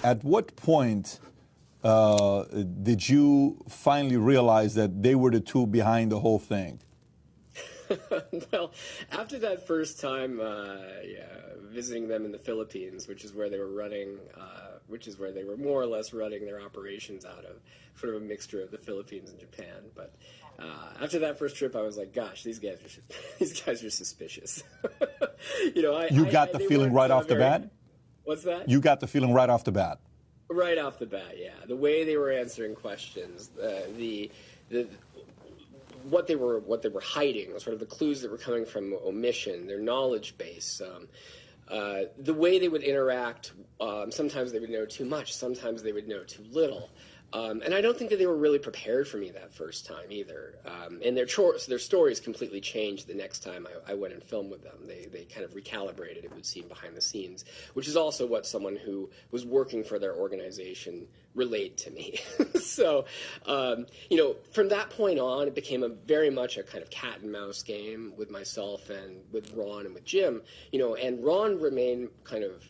At what point did you finally realize that they were the two behind the whole thing? Well, after that first time, visiting them in the Philippines, which is where they were running, which is where they were more or less running their operations out of, sort of a mixture of the Philippines and Japan. But after that first trip, I was like, "Gosh, these guys are suspicious." You got the feeling right off the bat? What's that? You got the feeling right off the bat? Right off the bat, yeah. The way they were answering questions, what they were hiding, sort of the clues that were coming from omission, their knowledge base, the way they would interact. Sometimes they would know too much, sometimes they would know too little. And I don't think that they were really prepared for me that first time either. And their stories completely changed the next time I went and filmed with them. They kind of recalibrated, it would seem, behind the scenes, which is also what someone who was working for their organization relayed to me. So, from that point on, it became very much a kind of cat and mouse game with myself and with Ron and with Jim. And Ron remained kind of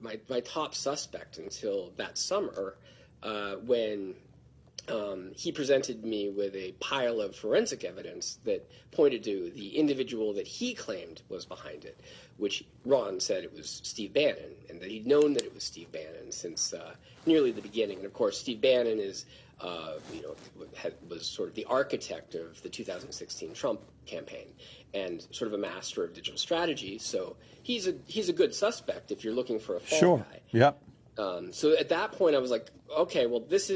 my top suspect until that summer. When he presented me with a pile of forensic evidence that pointed to the individual that he claimed was behind it, which Ron said it was Steve Bannon, and that he'd known that it was Steve Bannon since nearly the beginning. And of course, Steve Bannon is, was sort of the architect of the 2016 Trump campaign and sort of a master of digital strategy. So he's a good suspect if you're looking for a fall guy. Yeah. So at that point, I was like, okay, well, this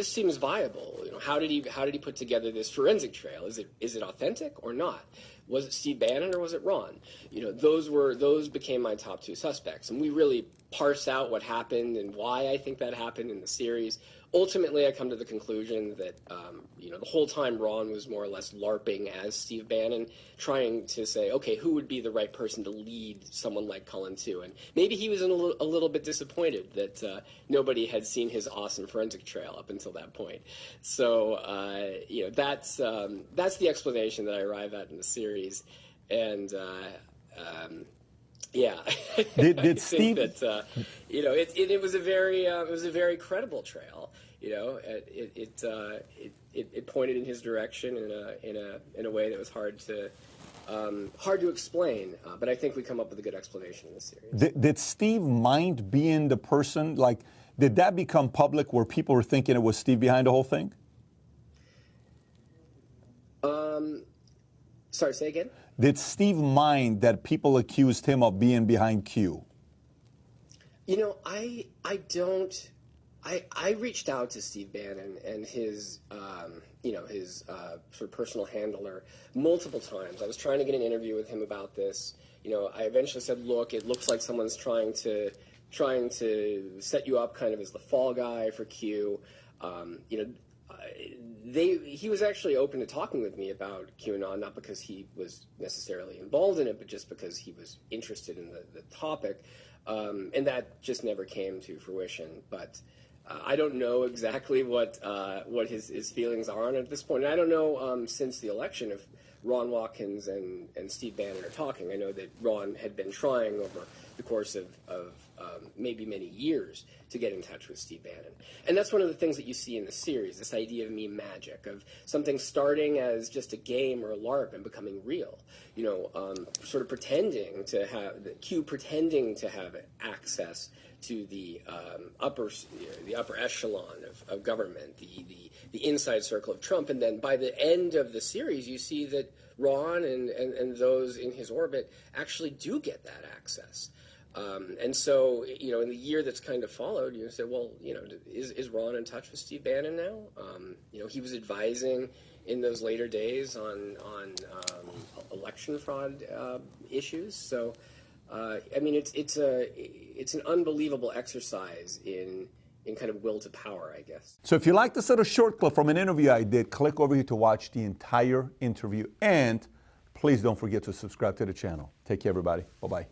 seems viable. How did he put together this forensic trail? Is it authentic or not? Was it Steve Bannon or was it Ron? Those became my top two suspects, and we really parse out what happened and why I think that happened in the series. Ultimately, I come to the conclusion that the whole time Ron was more or less LARPing as Steve Bannon, trying to say, okay, who would be the right person to lead someone like Cullen to? And maybe he was a little bit disappointed that nobody had seen his awesome forensic trail up until that point. So that's the explanation that I arrive at in the series, and. Yeah, Did Steve? That, it was a very credible trail. It pointed in his direction in a way that was hard to explain. But I think we come up with a good explanation in this series. Did Steve mind being the person? Like, did that become public where people were thinking it was Steve behind the whole thing? Sorry, say again? Did Steve mind that people accused him of being behind Q? I don't. I reached out to Steve Bannon and his sort of personal handler multiple times. I was trying to get an interview with him about this. I eventually said, look, it looks like someone's trying to set you up kind of as the fall guy for Q. He was actually open to talking with me about QAnon, not because he was necessarily involved in it, but just because he was interested in the topic. And that just never came to fruition. But I don't know exactly what his feelings are on it at this point. And I don't know since the election if Ron Watkins and Steve Bannon are talking. I know that Ron had been trying over the course of maybe many years to get in touch with Steve Bannon. And that's one of the things that you see in the series, this idea of meme magic, of something starting as just a game or a LARP and becoming real. Sort of pretending to have, Q pretending to have access to the upper echelon of government, the inside circle of Trump. And then by the end of the series, you see that Ron and those in his orbit actually do get that access. And so, in the year that's kind of followed, you say, well, is Ron in touch with Steve Bannon now? He was advising in those later days on election fraud issues. So, it's an unbelievable exercise in kind of will to power, I guess. So if you like this little short clip from an interview I did, click over here to watch the entire interview. And please don't forget to subscribe to the channel. Take care, everybody. Bye-bye.